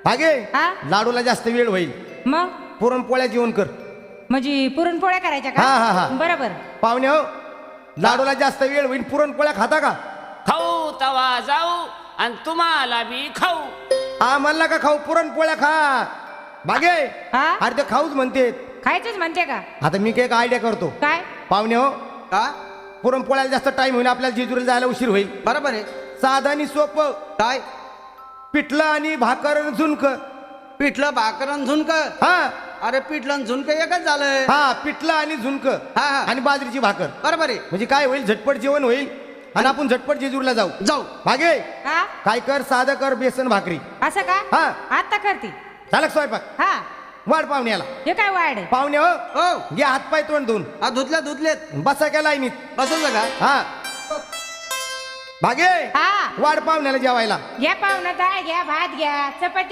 भागे हा? लाडूला जास्त वेळ होईल, मग पुरणपोळ्या जेवण कर. म्हणजे पुरणपोळ्या करायच्या हा, हा, का? हा. बरोबर. पाहुणे हो, लाडूला जास्त वेळ होईल, पुरणपोळ्या खाता का? खाऊ तवा जाऊ आणि तुम्हाला बी खाऊ. आम्हाला का खाऊ, पुरणपोळ्या खा. भागे हा? अरे ते खाऊच म्हणते. खायचंच म्हणते का? आता मी काय आयडिया करतो. काय? पाहुणे हो, का पुरणपोळ्याला जास्त टाइम होईल, आपल्याला जेजुरीला जायला उशीर होईल. बरोबर आहे. साधं आणि सोपं, काय पिठलं आणि भाकर आणि झुणक. पिठलं भाकर आणि झुणक. हा अरे पिठलं आणि झुणक एकच झालंय. हा, पिठलं आणि झुणक हा, हा. आणि बाजरीची भाकर. बरोबर आहे. म्हणजे काय होईल, झटपट जेवण होईल आणि आपण झटपट जेजुरीला जाऊ. जाऊ. भागे हा? काय कर, साधं कर, बेसन भाकरी. असं का? हा. आता करते. झालं का स्वयंपाक? हा. वाढ पाहुण्याला. हे काय वाढ? पाहुणे हो, हो घ्या हातपाय तोंड धुवून, हा धुतलेत बसा क्या लाईनीत. बसवलं का? हा भागे हा. वाढ पाहुण्याला जेवायला. घ्या पाहुणा, डाळ घ्या, भात घ्या, चपाती